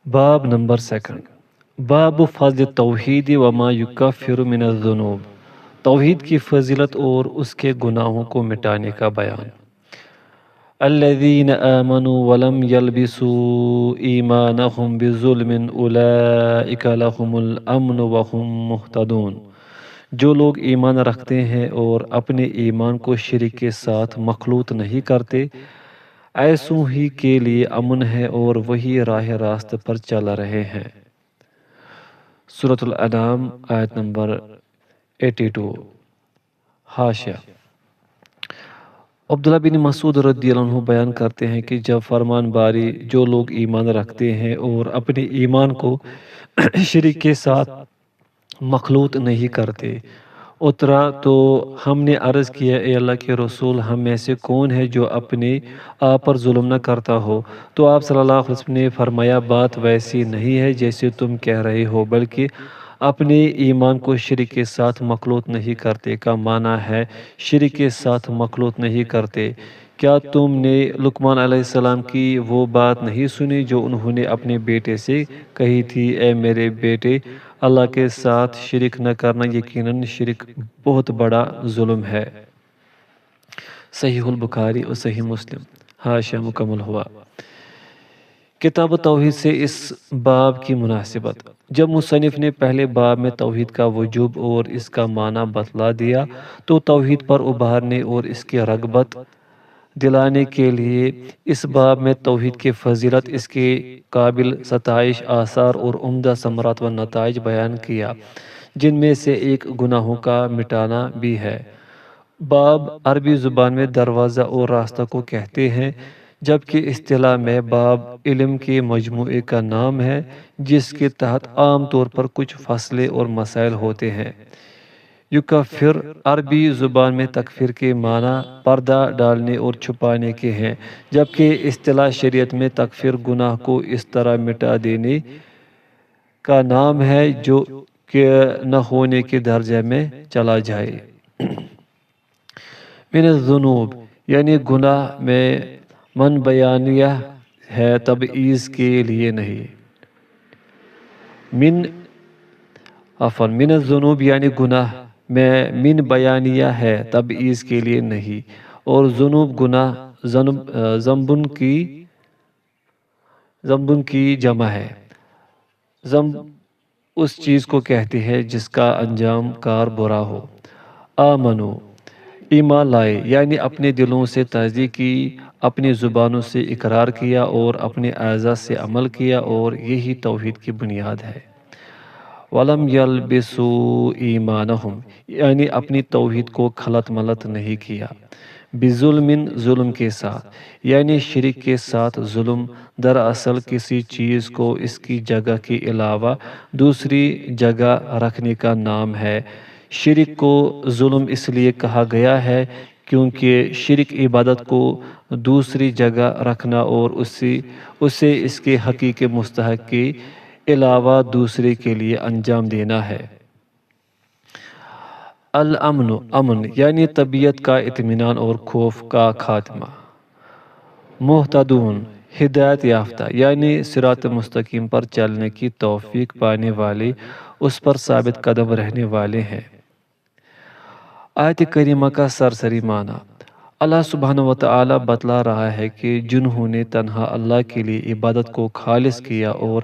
باب number second, باب فضل توحید وما یکفر من الذنوب، توحید کی فضیلت اور اس کے گناہوں کو مٹانے کا بیان۔ الذین آمنوا ولم یلبسوا ایمانہم بظلم اولئک لہم الامن وہم مہتدون، جو لوگ ایمان رکھتے ہیں اور اپنے ایمان کو شرک کے ساتھ مخلوط نہیں کرتے، ایسوں ہی کے لیے امن ہے اور وہی راہ راست پر چل رہے ہیں۔ سورۃ الانعام آیت نمبر 82۔ حاشیہ: عبداللہ بن مسعود رضی اللہ عنہ بیان کرتے ہیں کہ جب فرمان باری جو لوگ ایمان رکھتے ہیں اور اپنے ایمان کو شرک کے ساتھ مخلوط نہیں کرتے اترا تو ہم نے عرض کیا، اے اللہ کے رسول، ہم میں سے کون ہے جو اپنے آپ پر ظلم نہ کرتا ہو؟ تو آپ صلی اللہ علیہ وسلم نے فرمایا، بات ویسی نہیں ہے جیسے تم کہہ رہے ہو، بلکہ اپنے ایمان کو شرک کے ساتھ مخلوط نہیں کرتے کا معنی ہے شرک کے ساتھ مخلوط نہیں کرتے۔ کیا تم نے لقمان علیہ السلام کی وہ بات نہیں سنی جو انہوں نے اپنے بیٹے سے کہی تھی، اے میرے بیٹے، اللہ کے ساتھ شرک نہ کرنا، یقیناً شرک بہت بڑا ظلم ہے۔ صحیح البخاری اور صحیح مسلم۔ حاشیہ مکمل ہوا۔ کتاب توحید سے اس باب کی مناسبت: جب مصنف نے پہلے باب میں توحید کا وجوب اور اس کا معنی بتلا دیا تو توحید پر ابھارنے اور اس کی رغبت دلانے کے لیے اس باب میں توحید کی فضیلت، اس کے قابل ستائش آثار اور عمدہ ثمرات و نتائج بیان کیا، جن میں سے ایک گناہوں کا مٹانا بھی ہے۔ باب عربی زبان میں دروازہ اور راستہ کو کہتے ہیں، جبکہ اصطلاح میں باب علم کے مجموعے کا نام ہے جس کے تحت عام طور پر کچھ فصلیں اور مسائل ہوتے ہیں۔ یکفر عربی زبان میں تکفیر کے معنی پردہ ڈالنے اور چھپانے کے ہیں، جبکہ اصطلاح شریعت میں تکفیر گناہ کو اس طرح مٹا دینے کا نام ہے جو کہ نہ ہونے کے درجے میں چلا جائے۔ من الذنوب یعنی گناہ میں من بیانیہ ہے، تبعیض کے لیے نہیں۔ من الذنوب یعنی گناہ میں من بیانیہ ہے، تبعیض کے لیے نہیں، اور ذنوب گناہ ذنب کی جمع ہے۔ ذنب اس چیز کو کہتے ہیں جس کا انجام کار برا ہو۔ آمنو ایمان لائے یعنی اپنے دلوں سے تصدیق کی، اپنی زبانوں سے اقرار کیا اور اپنے اعضاء سے عمل کیا، اور یہی توحید کی بنیاد ہے۔ وَلَمْ يَلْبِسُوا ایمانہم یعنی اپنی توحید کو خلط ملط نہیں کیا، بظلم ظلم کے ساتھ، یعنی شرک کے ساتھ۔ ظلم دراصل کسی چیز کو اس کی جگہ کے علاوہ دوسری جگہ رکھنے کا نام ہے۔ شرک کو ظلم اس لیے کہا گیا ہے کیونکہ شرک عبادت کو دوسری جگہ رکھنا اور اسے اس کے حقیقی مستحق کے علاوہ دوسرے کے لیے انجام دینا ہے۔ الامن امن یعنی طبیعت کا اطمینان اور خوف کا خاتمہ۔ مہتدون ہدایت یافتہ یعنی صراط مستقیم پر چلنے کی توفیق پانے والے، اس پر ثابت قدم رہنے والے ہیں۔ آیت کریمہ کا سرسری معنی: اللہ سبحانہ وتعالی بتلا رہا ہے کہ جنہوں نے تنہا اللہ کے لیے عبادت کو خالص کیا اور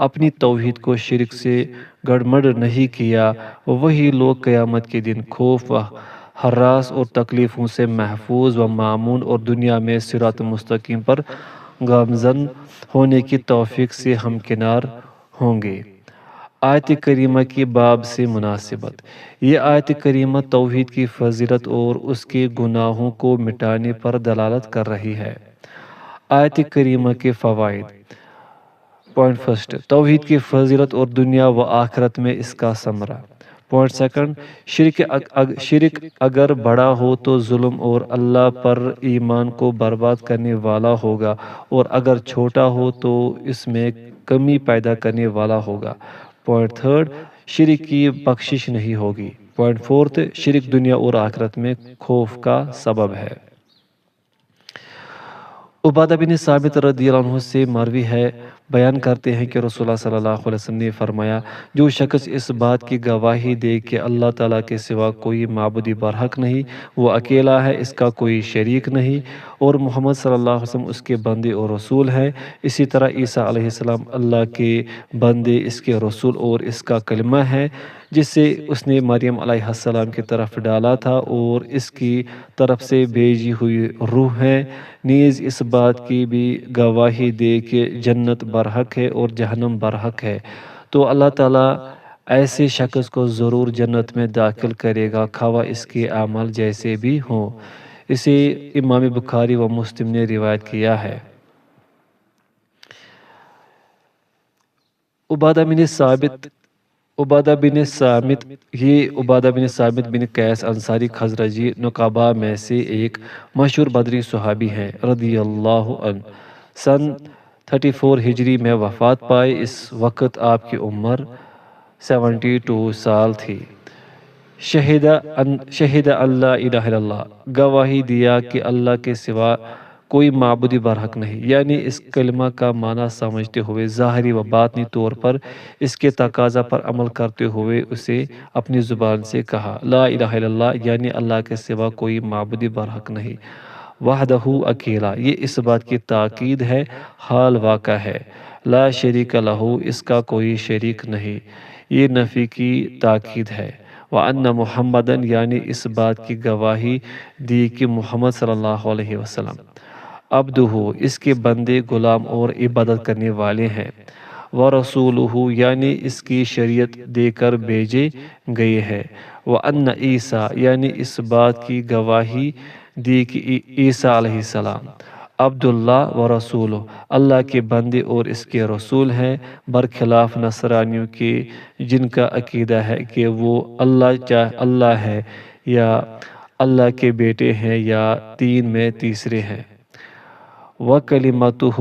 اپنی توحید کو شرک سے گڑمڑ نہیں کیا، وہی لوگ قیامت کے دن خوف و ہراس اور تکلیفوں سے محفوظ و مامون اور دنیا میں صراط مستقیم پر گامزن ہونے کی توفیق سے ہمکنار ہوں گے۔ آیت کریمہ کی باب سے مناسبت: یہ آیت کریمہ توحید کی فضیلت اور اس کے گناہوں کو مٹانے پر دلالت کر رہی ہے۔ آیت کریمہ کے فوائد: پوائنٹ فرسٹ، توحید کی فضیلت اور دنیا و آخرت میں اس کا ثمرہ۔ پوائنٹ سیکنڈ، شرک اگر بڑا ہو تو ظلم اور اللہ پر ایمان کو برباد کرنے والا ہوگا، اور اگر چھوٹا ہو تو اس میں کمی پیدا کرنے والا ہوگا۔ پوائنٹ تھرڈ، شرک کی بخشش نہیں ہوگی۔ پوائنٹ فورتھ، شرک دنیا اور آخرت میں خوف کا سبب ہے۔ عبادہ بن ثابت رضی اللہ عنہ سے مروی ہے، بیان کرتے ہیں کہ رسول اللہ صلی اللہ علیہ وسلم نے فرمایا، جو شخص اس بات کی گواہی دے کہ اللہ تعالیٰ کے سوا کوئی معبود برحق نہیں، وہ اکیلا ہے، اس کا کوئی شریک نہیں، اور محمد صلی اللہ علیہ وسلم اس کے بندے اور رسول ہے۔ اسی طرح عیسیٰ علیہ السلام اللہ کے بندے، اس کے رسول اور اس کا کلمہ ہے، جس سے اس نے مریم علیہ السلام کی طرف ڈالا تھا، اور اس کی طرف سے بھیجی ہوئی روح ہے۔ نیز اس بات کی بھی گواہی دے کہ جنت برحق ہے اور جہنم برحق ہے، تو اللہ تعالیٰ ایسے شخص کو ضرور جنت میں داخل کرے گا، خواہ اس کے اعمال جیسے بھی ہوں۔ اسے امام بخاری و مسلم نے روایت کیا ہے۔ عبادہ بن سامت بن قیس انصاری خزرجی نقباء میں سے ایک مشہور بدری صحابی ہیں رضی اللہ عنہ۔ سن 34 ہجری میں وفات پائے۔ اس وقت آپ کی عمر 72 سال تھی۔ شہد اللہ الہ الا اللہ، گواہی دیا کہ اللہ کے سوا کوئی معبود برحق نہیں، یعنی اس کلمہ کا معنی سمجھتے ہوئے ظاہری و باطنی طور پر اس کے تقاضا پر عمل کرتے ہوئے اسے اپنی زبان سے کہا، لا الہ الا اللہ، یعنی اللہ کے سوا کوئی معبود برحق نہیں، وحدہ، اکیلا، یہ اس بات کی تاکید ہے، حال واقع ہے، لا شریک لہ، اس کا کوئی شریک نہیں، یہ نفی کی تاکید ہے، وَأَنَّ مُحَمَّدًا، یعنی اس بات کی گواہی دی کہ محمد صلی اللہ علیہ وسلم عبدہ، اس کے بندے، غلام اور عبادت کرنے والے ہیں، وَرَسُولُهُ، یعنی اس کی شریعت دے کر بھیجے گئے ہیں، وَأَنَّ عیسیٰ، یعنی اس بات کی گواہی دی کہ عیسیٰ علیہ السلام عبداللہ و رسولہ، اللہ کے بندے اور اس کے رسول ہیں، برخلاف نصرانیوں کے، جن کا عقیدہ ہے کہ وہ اللہ ہے، یا اللہ کے بیٹے ہیں، یا تین میں تیسرے ہیں۔ وَكَلِمَتُهُ،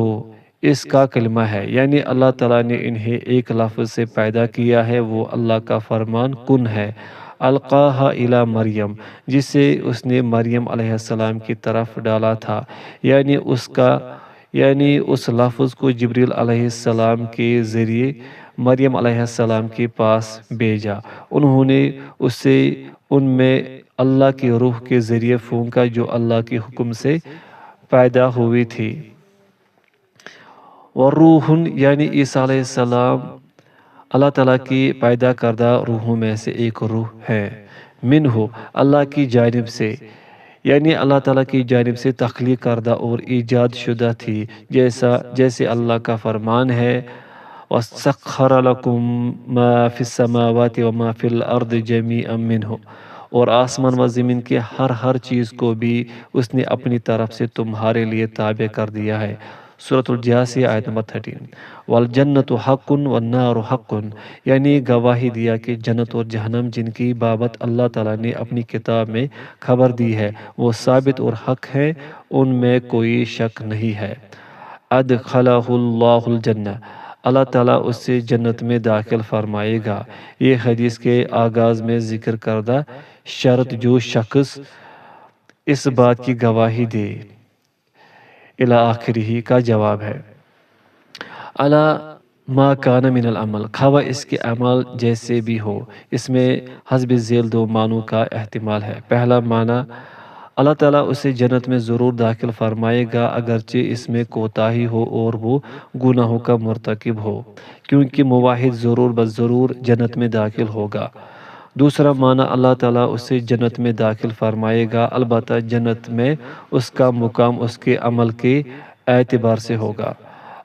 اس کا کلمہ ہے، یعنی اللہ تعالیٰ نے انہیں ایک لفظ سے پیدا کیا ہے، وہ اللہ کا فرمان کن ہے، القاہا الی مریم، جسے اس نے مریم علیہ السلام کی طرف ڈالا تھا، یعنی اس لفظ کو جبریل علیہ السلام کے ذریعے مریم علیہ السلام کے پاس بھیجا، انہوں نے اسے ان میں اللہ کی روح کے ذریعے پھونکا جو اللہ کے حکم سے پیدا ہوئی تھی۔ وروح، یعنی عیسیٰ علیہ السلام اللہ تعالیٰ کی پیدا کردہ روحوں میں سے ایک روح ہے، منہ، اللہ کی جانب سے، یعنی اللہ تعالیٰ کی جانب سے تخلیق کردہ اور ایجاد شدہ تھی، جیسے اللہ کا فرمان ہے، وَسَخَّرَ لَكُم مَا فِي السَّمَاوَاتِ وَمَا فِي الْأَرْضِ جَمِيعًا مِّنْهُ، اور آسمان و زمین کے ہر چیز کو بھی اس نے اپنی طرف سے تمہارے لیے تابع کر دیا ہے۔ سورۃ الجاثیہ آیت نمبر 13۔ وَالْجَنَّةُ حَقٌّ وَالنَّارُ حَقٌّ، یعنی گواہی دیا کہ جنت اور جہنم جن کی بابت اللہ تعالیٰ نے اپنی کتاب میں خبر دی ہے، وہ ثابت اور حق ہے، ان میں کوئی شک نہیں ہے۔ ادخلہ اللہ الجنہ، اللہ تعالیٰ اس سے جنت میں داخل فرمائے گا۔ یہ حدیث کے آغاز میں ذکر کردہ شرط جو شخص اس بات کی گواہی دے الی آخرہ کا جواب ہے۔ علی ما کان من العمل، خواہ اس کے عمل جیسے بھی ہو۔ اس میں حسب ذیل دو معنوں کا احتمال ہے۔ پہلا معنی، اللہ تعالیٰ اسے جنت میں ضرور داخل فرمائے گا اگرچہ اس میں کوتاہی ہو اور وہ گناہوں کا مرتکب ہو، کیونکہ موحد ضرور بضرور جنت میں داخل ہوگا۔ دوسرا معنی، اللہ تعالیٰ اسے جنت میں داخل فرمائے گا، البتہ جنت میں اس کا مقام اس کے عمل کے اعتبار سے ہوگا۔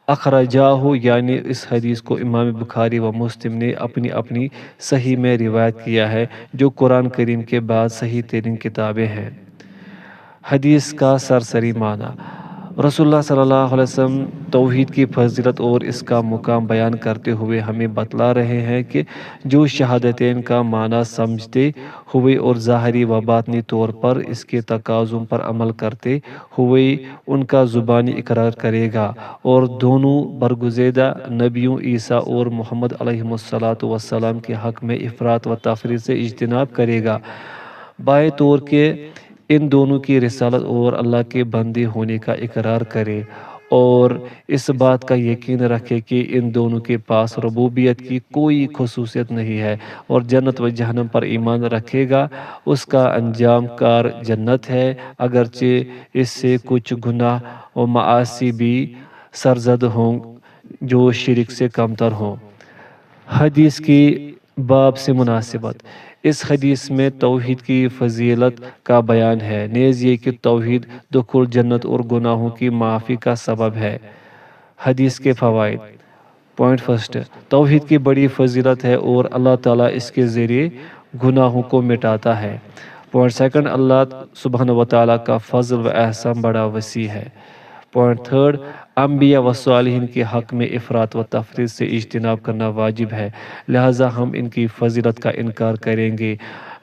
اخرجاہ، یعنی اس حدیث کو امام بخاری و مسلم نے اپنی صحیح میں روایت کیا ہے، جو قرآن کریم کے بعد صحیح ترین کتابیں ہیں۔ حدیث کا سرسری معنی، رسول اللہ صلی اللہ علیہ وسلم توحید کی فضیلت اور اس کا مقام بیان کرتے ہوئے ہمیں بتلا رہے ہیں کہ جو شہادتین کا معنی سمجھتے ہوئے اور ظاہری و باطنی طور پر اس کے تقاضوں پر عمل کرتے ہوئے ان کا زبانی اقرار کرے گا، اور دونوں برگزیدہ نبیوں عیسیٰ اور محمد علیہ السلام کے حق میں افراط و تفریط سے اجتناب کرے گا، بائیں طور کہ ان دونوں کی رسالت اور اللہ کے بندے ہونے کا اقرار کرے، اور اس بات کا یقین رکھے کہ ان دونوں کے پاس ربوبیت کی کوئی خصوصیت نہیں ہے، اور جنت و جہنم پر ایمان رکھے گا اس کا انجام کار جنت ہے، اگرچہ اس سے کچھ گناہ و معاصی بھی سرزد ہوں جو شرک سے کمتر ہوں۔ حدیث کی باب سے مناسبت: اس حدیث میں توحید کی فضیلت کا بیان ہے، نیز یہ کہ توحید دخول جنت اور گناہوں کی معافی کا سبب ہے۔ حدیث کے فوائد: پوائنٹ فرسٹ، توحید کی بڑی فضیلت ہے اور اللہ تعالیٰ اس کے ذریعے گناہوں کو مٹاتا ہے۔ پوائنٹ سیکنڈ، اللہ سبحانہ و تعالیٰ کا فضل و احسان بڑا وسیع ہے۔ پوائنٹ تھرڈ، انبیاء و صالحین کے حق میں افراط و تفریط سے اجتناب کرنا واجب ہے، لہٰذا ہم ان کی فضیلت کا انکار کریں گے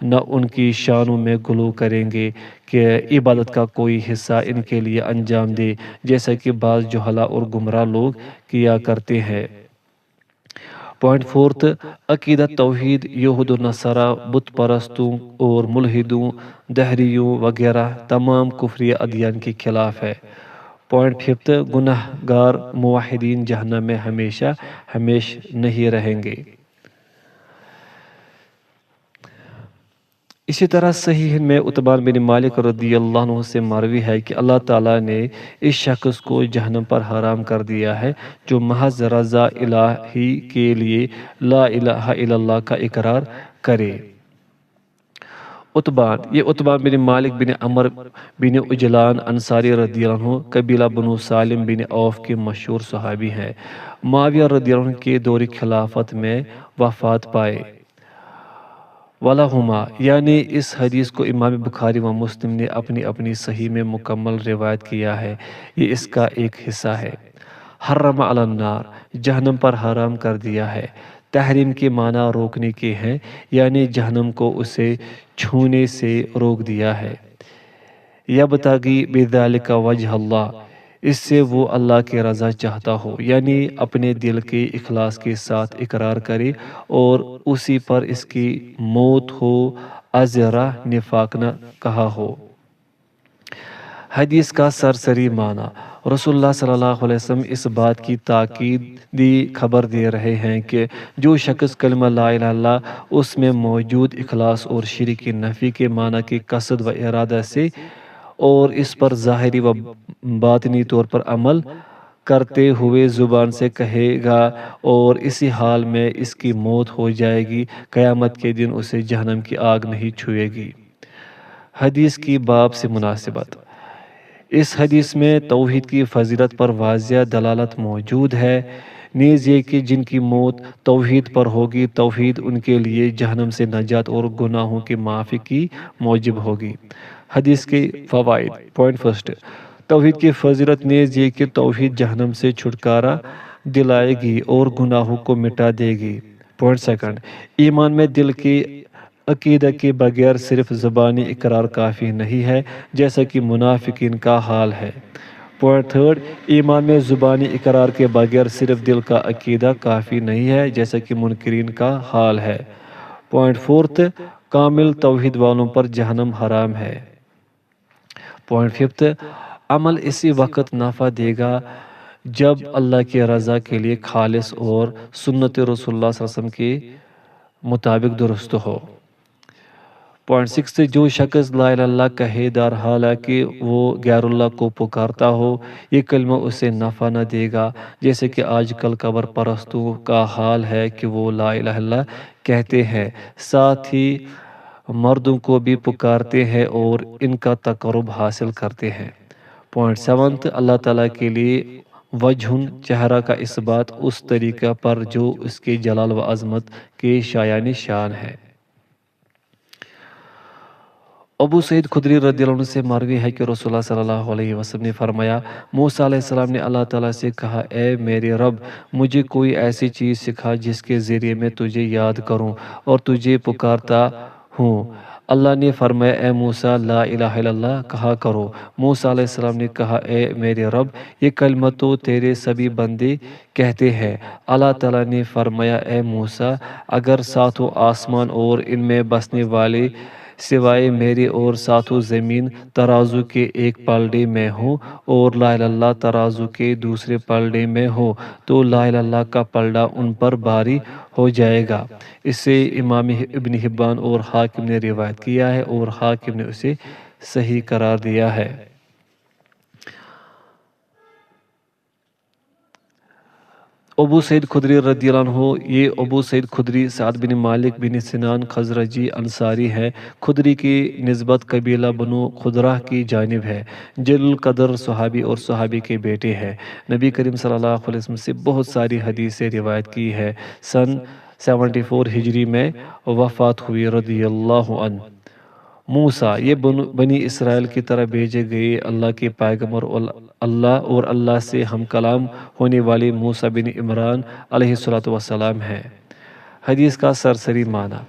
نہ ان کی شانوں میں غلو کریں گے کہ عبادت کا کوئی حصہ ان کے لیے انجام دے، جیسا کہ بعض جہلا اور گمراہ لوگ کیا کرتے ہیں۔ پوائنٹ فورتھ، عقیدہ توحید یہود و نصارہ، بت پرستوں اور ملحدوں، دہریوں وغیرہ تمام کفری ادیان کے خلاف ہے۔ پوائنٹ ففتھ، گناہ گار موحدین جہنم میں ہمیشہ نہیں رہیں گے۔ اسی طرح صحیح میں عتبان بن مالک رضی اللہ عنہ سے مروی ہے کہ اللہ تعالیٰ نے اس شخص کو جہنم پر حرام کر دیا ہے جو محض رضا الہی کے لیے لا الہ الا اللہ کا اقرار کرے۔ عتبان، یہ عتبان بن مالک بن عمر بن عجلان انصاری رضی اللہ عنہ قبیلہ بنو سالم بن عوف کے مشہور صحابی ہیں۔ معاویہ رضی اللہ عنہ کے دور خلافت میں وفات پائے۔ وَلَهُمَا، یعنی اس حدیث کو امام بخاری و مسلم نے اپنی اپنی صحیح میں مکمل روایت کیا ہے، یہ اس کا ایک حصہ ہے۔ حرم علی النار، جہنم پر حرام کر دیا ہے۔ تحریم کے معنی روکنے کے ہیں، یعنی جہنم کو اسے چھونے سے روک دیا ہے۔ یبتغی بذالک وجہ اللہ، اس سے وہ اللہ کی رضا چاہتا ہو، یعنی اپنے دل کے اخلاص کے ساتھ اقرار کرے اور اسی پر اس کی موت ہو، ازرا نفاق نہ کہا ہو۔ حدیث کا سرسری معنی: رسول اللہ صلی اللہ علیہ وسلم اس بات کی تاکیدی خبر دے رہے ہیں کہ جو شخص کلمہ لا الہ الا اللہ اس میں موجود اخلاص اور شرک کی نفی کے معنی کے قصد و ارادہ سے اور اس پر ظاہری و باطنی طور پر عمل کرتے ہوئے زبان سے کہے گا اور اسی حال میں اس کی موت ہو جائے گی، قیامت کے دن اسے جہنم کی آگ نہیں چھوئے گی۔ حدیث کی باب سے مناسبت: اس حدیث میں توحید کی فضیلت پر واضح دلالت موجود ہے، نیز یہ کہ جن کی موت توحید پر ہوگی، توحید ان کے لیے جہنم سے نجات اور گناہوں کی معافی کی موجب ہوگی۔ حدیث کے فوائد: پوائنٹ فرسٹ، توحید کی فضیلت نیز یہ کہ توحید جہنم سے چھٹکارا دلائے گی اور گناہوں کو مٹا دے گی۔ پوائنٹ سیکنڈ، ایمان میں دل کے عقیدہ کے بغیر صرف زبانی اقرار کافی نہیں ہے، جیسا کہ منافقین کا حال ہے۔ پوائنٹ تھرڈ، ایمان میں زبانی اقرار کے بغیر صرف دل کا عقیدہ کافی نہیں ہے، جیسا کہ منکرین کا حال ہے۔ پوائنٹ فورتھ، کامل توحید والوں پر جہنم حرام ہے۔ پوائنٹ ففتھ، عمل اسی وقت نفع دے گا جب اللہ کی رضا کے لیے خالص اور سنت رسول اللہ صلی اللہ علیہ وسلم کے مطابق درست ہو۔ پوائنٹ سکس، جو شخص لا الہ الا اللہ کہے دار حالانکہ وہ غیر اللہ کو پکارتا ہو، یہ کلمہ اسے نفع نہ دے گا، جیسے کہ آج کل قبر پرستوں کا حال ہے کہ وہ لا الہ الا اللہ کہتے ہیں، ساتھ ہی مردوں کو بھی پکارتے ہیں اور ان کا تقرب حاصل کرتے ہیں۔ پوائنٹ سیونتھ، اللہ تعالیٰ کے لیے وجہن، چہرہ کا اثبات اس طریقہ پر جو اس کے جلال و عظمت کے شایان شان ہے۔ ابو سعید خدری رضی اللہ عنہ سے مروی ہے کہ رسول اللہ صلی اللہ علیہ وسلم نے فرمایا، موسیٰ علیہ السلام نے اللہ تعالیٰ سے کہا، اے میرے رب، مجھے کوئی ایسی چیز سکھا جس کے ذریعے میں تجھے یاد کروں اور تجھے پکارتا ہوں۔ اللہ نے فرمایا، اے موسیٰ، لا الہ الا اللہ کہا کرو۔ موسیٰ علیہ السلام نے کہا، اے میرے رب، یہ کلمہ تو تیرے سبھی بندے کہتے ہیں۔ اللہ تعالیٰ نے فرمایا، اے موسیٰ، اگر ساتوں آسمان اور ان میں بسنے والے سوائے میرے اور ساتوں زمین ترازو کے ایک پلڑے میں ہو اور لا الہ الا اللہ ترازو کے دوسرے پلڑے میں ہو تو لا الہ الا اللہ کا پلڑا ان پر بھاری ہو جائے گا۔ اسے امام ابن حبان اور حاکم نے روایت کیا ہے اور حاکم نے اسے صحیح قرار دیا ہے۔ ابو سعید خدری رضی اللہ عنہ، یہ ابو سعید خدری سعد بن مالک بن سنان خزرجی انصاری ہے۔ خدری کی نسبت قبیلہ بنو خدرہ کی جانب ہے۔ جلیل القدر صحابی اور صحابی کے بیٹے ہیں۔ نبی کریم صلی اللہ علیہ وسلم سے بہت ساری حدیثیں روایت کی ہے۔ سن 74 ہجری میں وفات ہوئی رضی اللہ عنہ۔ موسیٰ، یہ بنی اسرائیل کی طرح بھیجے گئے اللہ کے پیغمبر اور اللہ سے ہم کلام ہونے والے موسیٰ بن عمران علیہ السلام ہیں۔ حدیث کا سرسری معنی: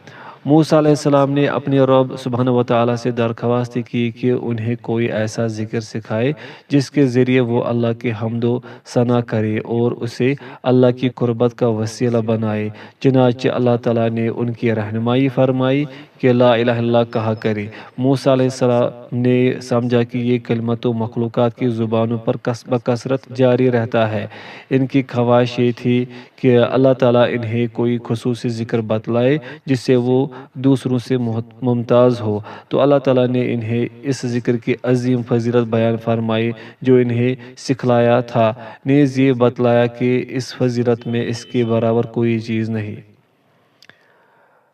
موسیٰ علیہ السلام نے اپنے رب سبحانہ وتعالیٰ سے درخواست کی کہ انہیں کوئی ایسا ذکر سکھائے جس کے ذریعے وہ اللہ کی حمد و ثنا کرے اور اسے اللہ کی قربت کا وسیلہ بنائے۔ چنانچہ اللہ تعالیٰ نے ان کی رہنمائی فرمائی کہ لا الہ الا اللہ کہا کرے۔ موسیٰ علیہ السلام نے سمجھا کہ یہ کلمہ تو مخلوقات کی زبانوں پر بکثرت جاری رہتا ہے۔ ان کی خواہش یہ تھی کہ اللہ تعالیٰ انہیں کوئی خصوصی ذکر بتلائے جس سے وہ دوسروں سے ممتاز ہو، تو اللہ تعالیٰ نے انہیں اس ذکر کی عظیم فضیلت بیان فرمائی جو انہیں سکھلایا تھا، نیز یہ بتلایا کہ اس فضیلت میں اس کے برابر کوئی چیز نہیں۔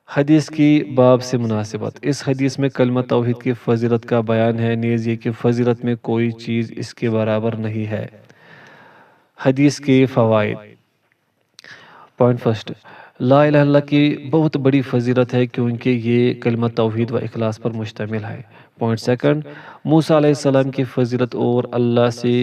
حدیث کی باب سے مناسبت: اس حدیث میں کلمہ توحید کی فضیلت کا بیان ہے، نیز یہ کہ فضیلت میں کوئی چیز اس کے برابر نہیں ہے۔ حدیث کے فوائد: پوائنٹ فرسٹ، لا الہ الا اللہ کی بہت بڑی فضیلت ہے کیونکہ یہ کلمہ توحید و اخلاص پر مشتمل ہے۔ پوائنٹ سیکنڈ، موسیٰ علیہ السلام کی فضیلت اور اللہ سے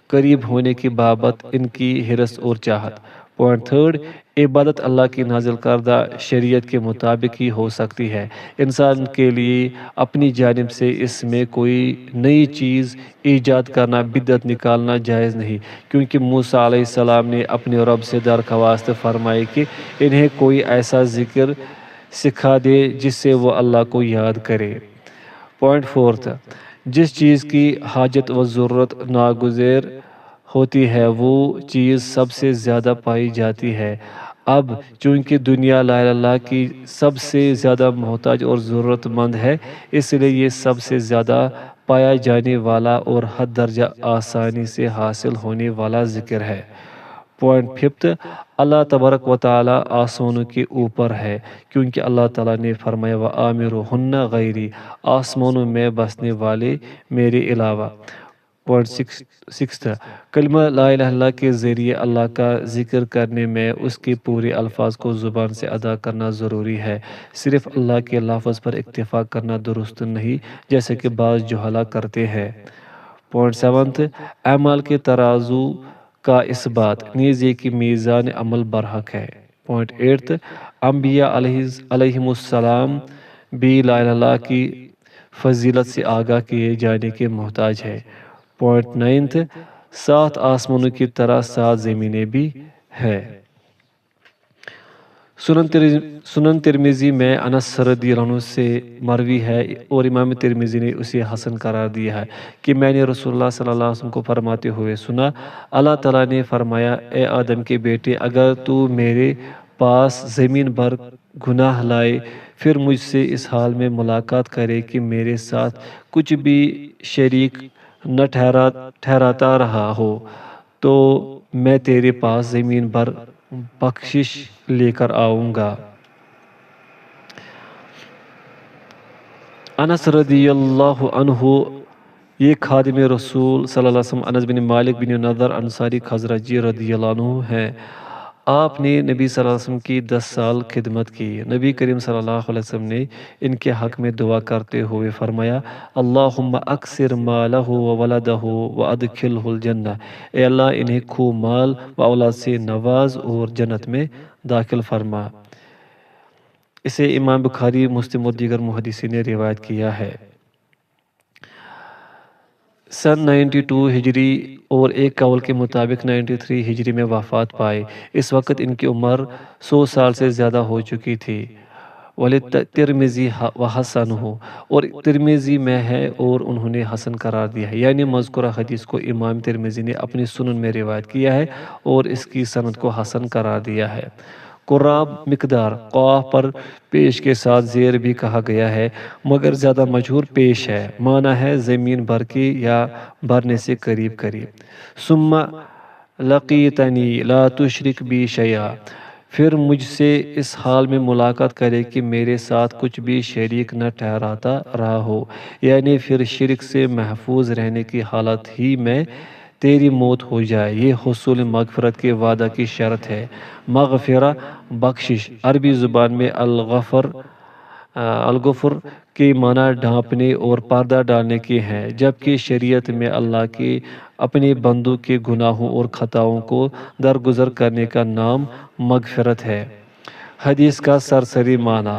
قریب ہونے کی بابت ان کی حرص اور چاہت۔ پوائنٹ تھرڈ، عبادت اللہ کی نازل کردہ شریعت کے مطابق ہی ہو سکتی ہے۔ انسان کے لیے اپنی جانب سے اس میں کوئی نئی چیز ایجاد کرنا، بدعت نکالنا جائز نہیں، کیونکہ موسیٰ علیہ السلام نے اپنے رب سے درخواست فرمائی کہ انہیں کوئی ایسا ذکر سکھا دے جس سے وہ اللہ کو یاد کرے۔ پوائنٹ فورتھ، جس چیز کی حاجت و ضرورت ناگزیر ہوتی ہے وہ چیز سب سے زیادہ پائی جاتی ہے۔ اب چونکہ دنیا لا الہ الا اللہ کی سب سے زیادہ محتاج اور ضرورت مند ہے، اس لیے یہ سب سے زیادہ پایا جانے والا اور حد درجہ آسانی سے حاصل ہونے والا ذکر ہے۔ پوائنٹ ففتھ، اللہ تبارک و تعالیٰ آسمانوں کے اوپر ہے کیونکہ اللہ تعالیٰ نے فرمایا وَآمِرُهُنَّ غَيْرِي، آسمانوں میں بسنے والے میرے علاوہ۔ پوائنٹ سکستھ، کلمہ لا الہ الا اللہ کے ذریعے اللہ کا ذکر کرنے میں اس کے پورے الفاظ کو زبان سے ادا کرنا ضروری ہے، صرف اللہ کے لفظ پر اکتفا کرنا درست نہیں جیسے کہ بعض جہالہ کرتے ہیں۔ پوائنٹ سیونتھ، اعمال کے ترازو کا اثبات، نیز یہ کہ میزان عمل برحق ہے۔ پوائنٹ ایٹھ، انبیاء علیہم السلام بھی لا الہ الا اللہ کی فضیلت سے آگاہ کیے جانے کے محتاج ہے۔ پوائنٹ نائنتھ، 7 آسمانوں کی طرح 7 زمینیں بھی ہے۔ سنن ترمذی میں انس رضی اللہ عنہ سے مروی ہے اور امام ترمذی نے اسے حسن قرار دیا ہے کہ میں نے رسول اللہ صلی اللہ علیہ وسلم کو فرماتے ہوئے سنا، اللہ تعالیٰ نے فرمایا، اے آدم کے بیٹے، اگر تو میرے پاس زمین بھر گناہ لائے پھر مجھ سے اس حال میں ملاقات کرے کہ میرے ساتھ کچھ بھی شریک نہ ٹھہراتا رہا ہو، تو میں تیرے پاس زمین بھر بخشش لے کر آؤں گا۔ انس رضی اللہ عنہ، یہ خادم رسول صلی اللہ علیہ وسلم انس بن مالک بن نضر انصاری خزرجی رضی اللہ عنہ ہیں۔ آپ نے نبی صلی اللہ علیہ وسلم کی 10 سال خدمت کی۔ نبی کریم صلی اللہ علیہ وسلم نے ان کے حق میں دعا کرتے ہوئے فرمایا، اللہم اکثر مالہ و ولدہ و ادخلہ الجنہ، اے اللہ انہیں خوب مال و اولاد سے نواز اور جنت میں داخل فرما۔ اسے امام بخاری، مسلم اور دیگر محدثین نے روایت کیا ہے۔ سن 92 ہجری اور ایک قول کے مطابق 93 ہجری میں وفات پائے۔ اس وقت ان کی عمر 100 سال سے زیادہ ہو چکی تھی۔ ولی ترمزی و حسن ہو، اور ترمزی میں ہے اور انہوں نے حسن قرار دیا ہے، یعنی مذکورہ حدیث کو امام ترمزی نے اپنی سنن میں روایت کیا ہے اور اس کی سند کو حسن قرار دیا ہے۔ قراب مقدار قاف پر پیش کے ساتھ زیر بھی کہا گیا ہے، مگر زیادہ مشہور پیش ہے، معنی ہے زمین بھر کے یا بھرنے سے قریب قریب۔ ثم لقیتنی لا تشرک بی شیئا، پھر مجھ سے اس حال میں ملاقات کرے کہ میرے ساتھ کچھ بھی شریک نہ ٹھہراتا رہا ہو، یعنی پھر شرک سے محفوظ رہنے کی حالت ہی میں تیری موت ہو جائے۔ یہ حصول مغفرت کے وعدہ کی شرط ہے۔ مغفرہ بخشش، عربی زبان میں الغفر کے معنی ڈھانپنے اور پردہ ڈالنے کے ہیں، جبکہ شریعت میں اللہ کے اپنے بندوں کے گناہوں اور خطاؤں کو درگزر کرنے کا نام مغفرت ہے۔ حدیث کا سرسری معنی،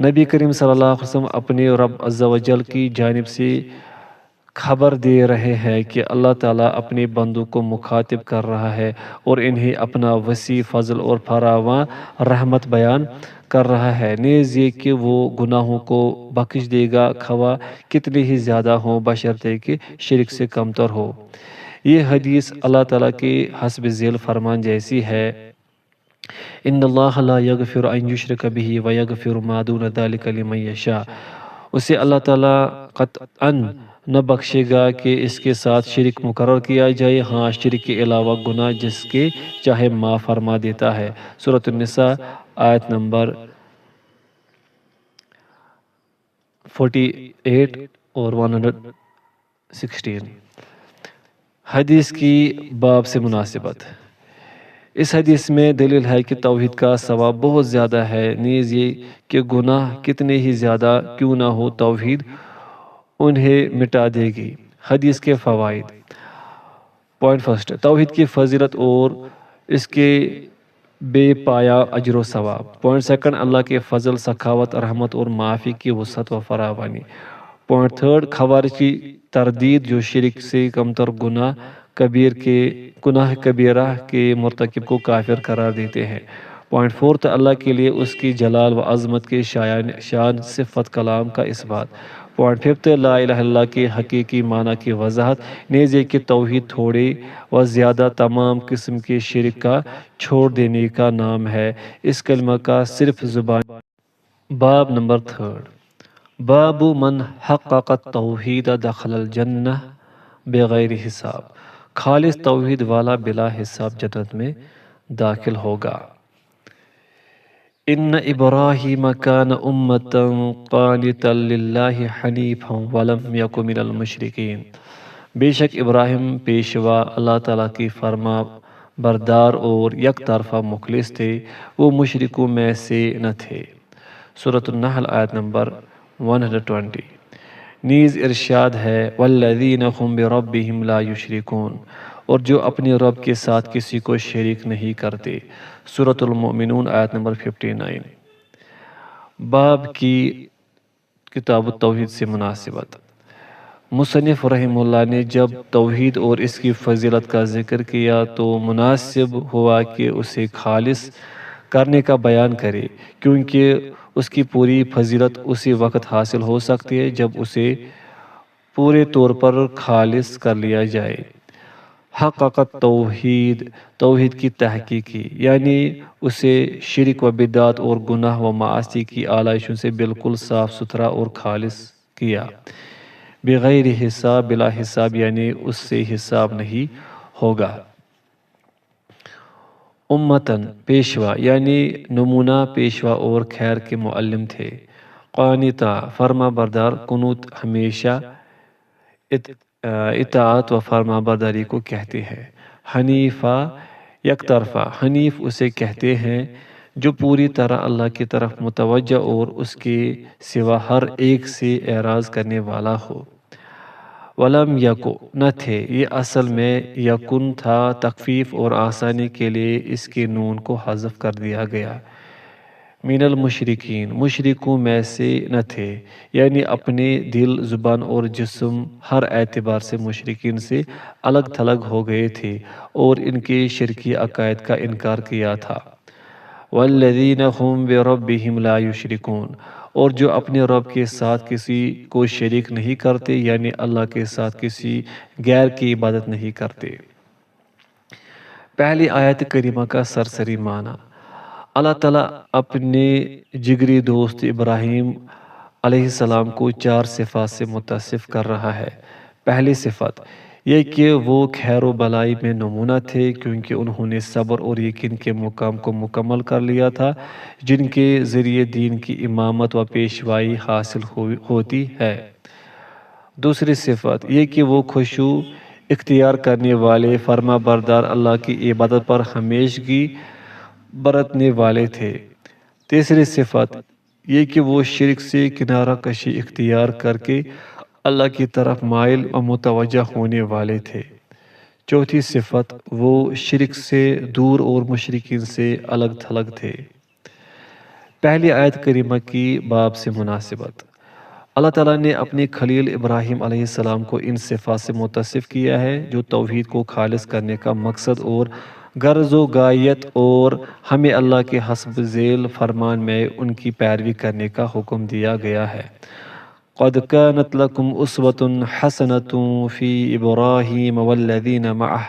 نبی کریم صلی اللہ علیہ وسلم اپنے رب عز و جل کی جانب سے خبر دے رہے ہیں کہ اللہ تعالیٰ اپنے بندوں کو مخاطب کر رہا ہے اور انہیں اپنا وسیع فضل اور فراواں رحمت بیان کر رہا ہے، نیز یہ کہ وہ گناہوں کو بخش دے گا، خواہ کتنے ہی زیادہ ہوں، بشرطے کہ شرک سے کمتر ہو۔ یہ حدیث اللہ تعالیٰ کے حسب ذیل فرمان جیسی ہے، ان اللہ لا یغفر ان یشرک بہ ویغفر ما دون ذلک لمن یشاء، اسے اللہ تعالیٰ قطعاً نہ بخشے گا کہ اس کے ساتھ شرک مقرر کیا جائے، ہاں شرک کے علاوہ گناہ جس کے چاہے معاف فرما دیتا ہے۔ سورۃ النساء آیت نمبر 48 اور 116۔ حدیث کی باب سے مناسبت، اس حدیث میں دلیل ہے کہ توحید کا ثواب بہت زیادہ ہے، نیز یہ کہ گناہ کتنے ہی زیادہ کیوں نہ ہو توحید انہیں مٹا دے گی۔ حدیث کے فوائد، پوائنٹ فرسٹ، توحید کی فضیلت اور اس کے بے پایا اجر و ثواب۔ پوائنٹ سیکنڈ، اللہ کے فضل، سخاوت، رحمت اور معافی کی وسعت و فراوانی۔ پوائنٹ تھرڈ، خوارج کی تردید جو شرک سے کمتر گناہ کبیرہ کے مرتکب کو کافر قرار دیتے ہیں۔ پوائنٹ فورتھ، اللہ کے لیے اس کی جلال و عظمت کے شان صفت کلام کا اثبات۔ پوائنٹ ففتھ، لا الہ الا اللہ کے حقیقی معنی کی وضاحت، نیز یہ کہ توحید تھوڑے و زیادہ تمام قسم کے شرک کا چھوڑ دینے کا نام ہے، اس کلمہ کا صرف زبان۔ باب نمبر 3، باب من حقق التوحید دخل الجنہ بغیر حساب، خالص توحید والا بلا حساب جنت میں داخل ہوگا۔ ان ابراہیم کان امتا قانتا للہ حنیفا ولم یک من المشرکین، بے شک ابراہیم پیشوا اللہ تعالیٰ کی فرما بردار اور یک طرفہ مخلص تھے، وہ مشرکوں میں سے نہ تھے۔ سورۃ النحل آیت نمبر 120۔ نیز ارشاد ہے، والذین هم بربهم لا یشرکون، اور جو اپنے رب کے ساتھ کسی کو شریک نہیں کرتے۔ سورۃ المؤمنون آیت نمبر 59۔ باب کی کتاب التوحید سے مناسبت، مصنف رحمہ اللہ نے جب توحید اور اس کی فضیلت کا ذکر کیا تو مناسب ہوا کہ اسے خالص کرنے کا بیان کرے، کیونکہ اس کی پوری فضیلت اسی وقت حاصل ہو سکتی ہے جب اسے پورے طور پر خالص کر لیا جائے۔ حققت توحید، توحید کی تحقیق کی، یعنی اسے شرک و بدعت اور گناہ و معاصی کی آلائشوں سے بالکل صاف ستھرا اور خالص کیا۔ بغیر حساب، بلا حساب، یعنی اس سے حساب نہیں ہوگا۔ امتن، پیشوا، یعنی نمونہ پیشوا اور خیر کے معلم تھے۔ قانتا، فرما بردار، قنوت ہمیشہ اطاعت و فرما برداری کو کہتے ہیں۔ حنیفہ، یک طرفہ، حنیف اسے کہتے ہیں جو پوری طرح اللہ کی طرف متوجہ اور اس کے سوا ہر ایک سے اعراض کرنے والا ہو۔ ولم یکو، نہ تھے، یہ اصل میں یکن تھا، تخفیف اور آسانی کے لیے اس کے نون کو حذف کر دیا گیا۔ من المشرکین، مشرکوں میں سے نہ تھے، یعنی اپنے دل، زبان اور جسم ہر اعتبار سے مشرکین سے الگ تھلگ ہو گئے تھے اور ان کے شرکی عقائد کا انکار کیا تھا۔ والذین هم بربهم لا یشرکون، اور جو اپنے رب کے ساتھ کسی کو شریک نہیں کرتے، یعنی اللہ کے ساتھ کسی غیر کی عبادت نہیں کرتے۔ پہلی آیت کریمہ کا سرسری معنی۔ اللہ تعالیٰ اپنے جگری دوست ابراہیم علیہ السلام کو 4 صفات سے متصف کر رہا ہے۔ پہلی صفت یہ کہ وہ خیر و بلائی میں نمونہ تھے، کیونکہ انہوں نے صبر اور یقین کے مقام کو مکمل کر لیا تھا، جن کے ذریعے دین کی امامت و پیشوائی حاصل ہوتی ہے۔ دوسری صفت یہ کہ وہ خشوع اختیار کرنے والے فرما بردار اللہ کی عبادت پر ہمیشگی برتنے والے تھے۔ تیسری صفت یہ کہ وہ شرک سے کنارہ کشی اختیار کر کے اللہ کی طرف مائل و متوجہ ہونے والے تھے۔ چوتھی صفت وہ شرک سے دور اور مشرکین سے الگ تھلگ تھے۔ پہلی آیت کریمہ کی باب سے مناسبت۔ اللہ تعالیٰ نے اپنے خلیل ابراہیم علیہ السلام کو ان صفات سے متصف کیا ہے جو توحید کو خالص کرنے کا مقصد اور غرض و غایت، اور ہمیں اللہ کے حسب ذیل فرمان میں ان کی پیروی کرنے کا حکم دیا گیا ہے۔ قد كانت لكم اسوة حسنة في ابراہیم والذین معہ،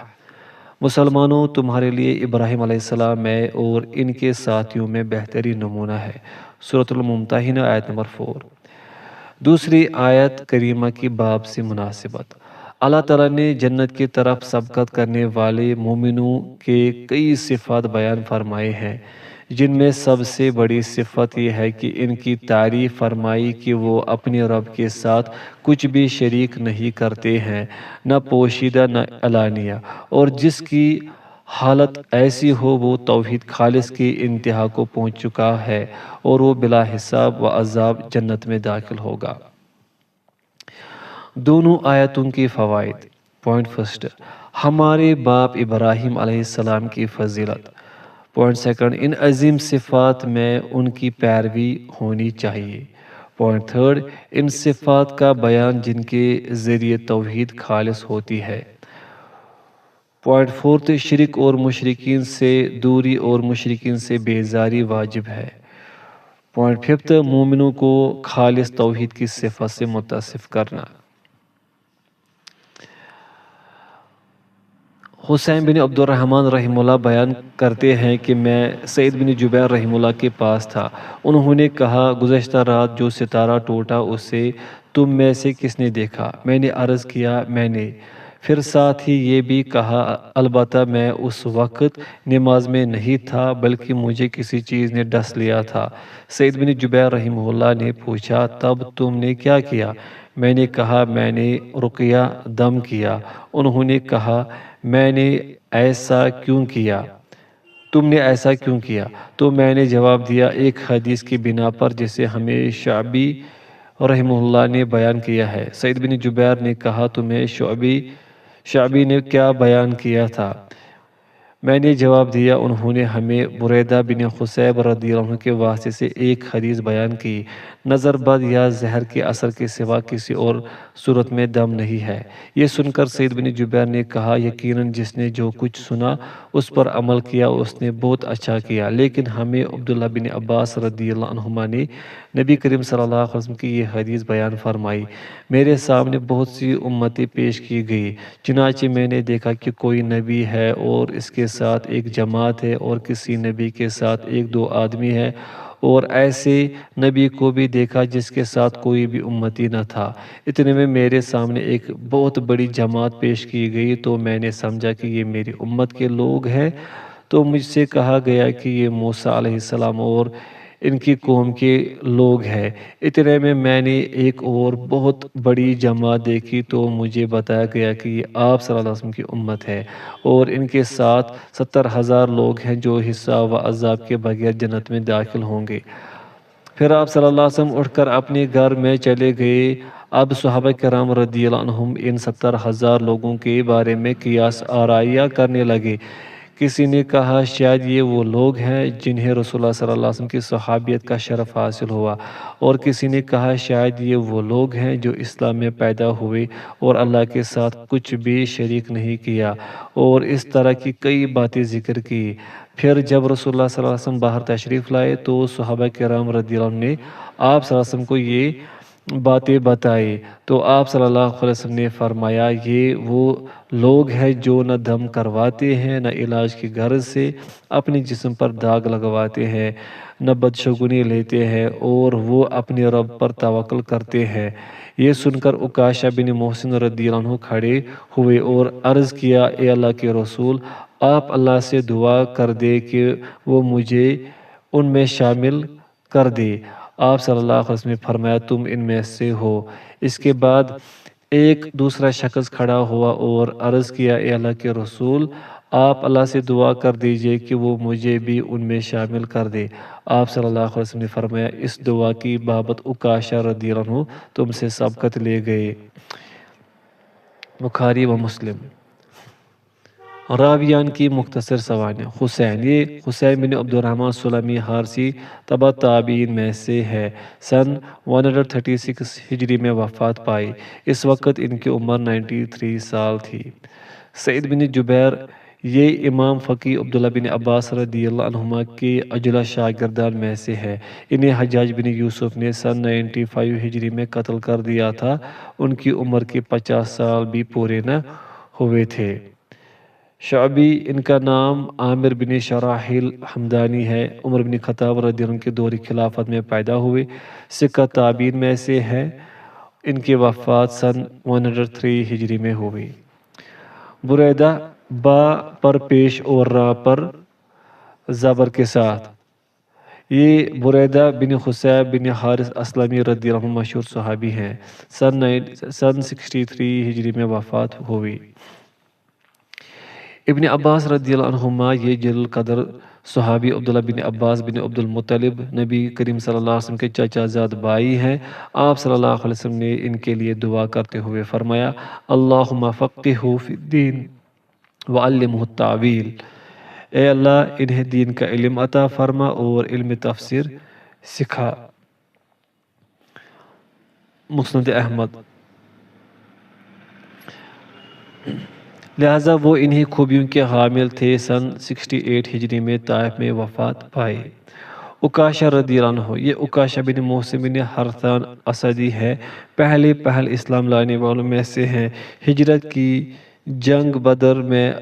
مسلمانوں تمہارے لیے ابراہیم علیہ السلام میں اور ان کے ساتھیوں میں بہترین نمونہ ہے۔ سورۃ الممتحنہ آیت نمبر 4۔ دوسری آیت کریمہ کی باب سے مناسبت۔ اللہ تعالیٰ نے جنت کی طرف سبقت کرنے والے مومنوں کے کئی صفات بیان فرمائے ہیں، جن میں سب سے بڑی صفت یہ ہے کہ ان کی تعریف فرمائی کہ وہ اپنے رب کے ساتھ کچھ بھی شریک نہیں کرتے ہیں، نہ پوشیدہ نہ علانیہ، اور جس کی حالت ایسی ہو وہ توحید خالص کی انتہا کو پہنچ چکا ہے اور وہ بلا حساب و عذاب جنت میں داخل ہوگا۔ دونوں آیتوں کی فوائد۔ پوائنٹ فرسٹ، ہمارے باپ ابراہیم علیہ السلام کی فضیلت۔ پوائنٹ سیکنڈ، ان عظیم صفات میں ان کی پیروی ہونی چاہیے۔ پوائنٹ تھرڈ، ان صفات کا بیان جن کے ذریعے توحید خالص ہوتی ہے۔ پوائنٹ فورتھ، شرک اور مشرکین سے دوری اور مشرکین سے بیزاری واجب ہے۔ پوائنٹ ففتھ، مومنوں کو خالص توحید کی صفت سے متصف کرنا۔ حسین بن عبد الرحمن رحمہ اللہ بیان کرتے ہیں کہ میں سعید بن جبیر رحمہ اللہ کے پاس تھا۔ انہوں نے کہا، گزشتہ رات جو ستارہ ٹوٹا اسے تم میں سے کس نے دیکھا؟ میں نے عرض کیا، میں نے۔ پھر ساتھ ہی یہ بھی کہا، البتہ میں اس وقت نماز میں نہیں تھا بلکہ مجھے کسی چیز نے ڈس لیا تھا۔ سعید بن جبیر رحمہ اللہ نے پوچھا، تب تم نے کیا کیا؟ میں نے کہا، میں نے رقیہ دم کیا۔ انہوں نے کہا، میں نے ایسا کیوں کیا؟ تم نے ایسا کیوں کیا؟ تو میں نے جواب دیا، ایک حدیث کی بنا پر جسے ہمیں شعبی رحمہ اللہ نے بیان کیا ہے۔ سعید بن جبیر نے کہا، تمہیں شعبی نے کیا بیان کیا تھا؟ میں نے جواب دیا، انہوں نے ہمیں بریدہ بن خصیب رضی اللہ عنہ کے واسطے سے ایک حدیث بیان کی، نظر بد یا زہر کے اثر کے سوا کسی اور صورت میں دم نہیں ہے۔ یہ سن کر سعید بن جبیر نے کہا، یقیناً جس نے جو کچھ سنا اس پر عمل کیا اس نے بہت اچھا کیا، لیکن ہمیں عبداللہ بن عباس رضی اللہ عنہما نے نبی کریم صلی اللہ علیہ وسلم کی یہ حدیث بیان فرمائی۔ میرے سامنے بہت سی امتیں پیش کی گئی، چنانچہ میں نے دیکھا کہ کوئی نبی ہے اور اس کے ساتھ ایک جماعت ہے، اور کسی نبی کے ساتھ ایک دو آدمی ہے، اور ایسے نبی کو بھی دیکھا جس کے ساتھ کوئی بھی امتی نہ تھا۔ اتنے میں میرے سامنے ایک بہت بڑی جماعت پیش کی گئی تو میں نے سمجھا کہ یہ میری امت کے لوگ ہیں، تو مجھ سے کہا گیا کہ یہ موسیٰ علیہ السلام اور ان کی قوم کے لوگ ہیں۔ اتنے میں نے ایک اور بہت بڑی جماعت دیکھی تو مجھے بتایا گیا کہ یہ آپ صلی اللہ علیہ وسلم کی امت ہے، اور ان کے ساتھ 70,000 لوگ ہیں جو حساب و عذاب کے بغیر جنت میں داخل ہوں گے۔ پھر آپ صلی اللہ علیہ وسلم اٹھ کر اپنے گھر میں چلے گئے۔ اب صحابہ کرام رضی اللہ عنہم ان 70,000 لوگوں کے بارے میں قیاس آرائیاں کرنے لگے کسی نے کہا شاید یہ وہ لوگ ہیں جنہیں رسول اللہ صلی اللہ علیہ وسلم کی صحابیت کا شرف حاصل ہوا، اور کسی نے کہا شاید یہ وہ لوگ ہیں جو اسلام میں پیدا ہوئے اور اللہ کے ساتھ کچھ بھی شریک نہیں کیا، اور اس طرح کی کئی باتیں ذکر کی۔ پھر جب رسول اللہ صلی اللہ علیہ وسلم باہر تشریف لائے تو صحابہ کرام رضی اللہ عنہ نے آپ صلی اللہ علیہ وسلم کو یہ باتیں بتائی، تو آپ صلی اللہ علیہ وسلم نے فرمایا یہ وہ لوگ ہیں جو نہ دم کرواتے ہیں، نہ علاج کی غرض سے اپنے جسم پر داغ لگواتے ہیں، نہ بدشگونی لیتے ہیں، اور وہ اپنے رب پر توکل کرتے ہیں۔ یہ سن کر عکاشہ بن محسن رضی اللہ عنہ کھڑے ہوئے اور عرض کیا، اے اللہ کے رسول، آپ اللہ سے دعا کر دے کہ وہ مجھے ان میں شامل کر دے۔ آپ صلی اللہ علیہ وسلم نے فرمایا تم ان میں سے ہو۔ اس کے بعد ایک دوسرا شخص کھڑا ہوا اور عرض کیا، اے اللہ کے رسول، آپ اللہ سے دعا کر دیجئے کہ وہ مجھے بھی ان میں شامل کر دے۔ آپ صلی اللہ علیہ وسلم نے فرمایا اس دعا کی بابت عکاشہ رضی اللہ عنہ تم سے سبقت لے گئے۔ بخاری و مسلم۔ راویان کی مختصر سوانح۔ حسین، یہ حسین بن عبد الرحمن سلمی حارثی تبع تابعین میں سے ہے، سن 136 ہجری میں وفات پائی۔ اس وقت ان کی عمر 93 سال تھی۔ سعید بن جبیر، یہ امام فقی عبداللہ بن عباس رضی اللہ عنہما کے اجلا شاگردان میں سے ہے۔ انہیں حجاج بن یوسف نے سن 95 ہجری میں قتل کر دیا تھا۔ ان کی عمر کے 50 سال بھی پورے نہ ہوئے تھے۔ شعبی، ان کا نام عامر بن شراحیل حمدانی ہے، عمر بن خطاب رضی اللہ عنہ کے دور خلافت میں پیدا ہوئے، سکہ تابعین میں سے ہے۔ ان کی وفات سن 103 ہجری میں ہوئی۔ بریدہ، با پر پیش اور را پر زبر کے ساتھ، یہ بریدہ بن حصیب بن حارث اسلمی رضی اللہ عنہ مشہور صحابی ہیں، سن 63 ہجری میں وفات ہوئی۔ ابن عباس رضی اللہ عنہما، یہ جلیل قدر صحابی عبداللہ بن عباس بن عبد المطلب نبی کریم صلی اللہ علیہ وسلم کے چچا زاد بھائی ہیں۔ آپ صلی اللہ علیہ وسلم نے ان کے لیے دعا کرتے ہوئے فرمایا، اللہم فقہہ فی الدین وعلمہ التاویل، اے اللہ انہیں دین کا علم عطا فرما اور علم تفسیر سکھا۔ مسند احمد۔ لہٰذا وہ انہی خوبیوں کے حامل تھے۔ سن 68 ہجری میں طائف میں وفات پائی۔ عکاشہ رضی اللہ عنہ، یہ عکاشہ بن محسن بن حرثان اسدی ہے، پہلے اسلام لانے والوں میں سے ہیں۔ ہجرت کی، جنگ بدر میں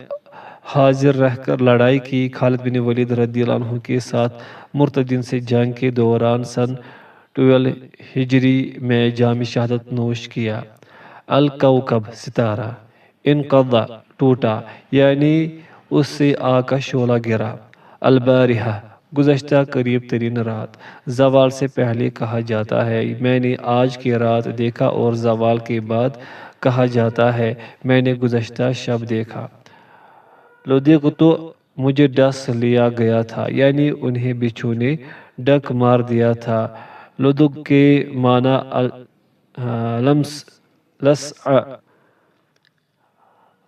حاضر رہ کر لڑائی کی، خالد بن ولید رضی اللہ عنہ کے ساتھ مرتدین سے جنگ کے دوران سن 12 ہجری میں جام شہادت نوش کیا۔ الکوکب، ستارہ، انقضا، ٹوٹا، یعنی اس سے آگ کا شعلہ گرا۔ البارحہ، گزشتہ قریب ترین رات، زوال سے پہلے کہا جاتا ہے میں نے آج کی رات دیکھا، اور زوال کے بعد کہا جاتا ہے میں نے گزشتہ شب دیکھا۔ لدغت، مجھے ڈس لیا گیا تھا، یعنی انہیں بچھو نے ڈک مار دیا تھا۔ لدغ کے معنی لسع،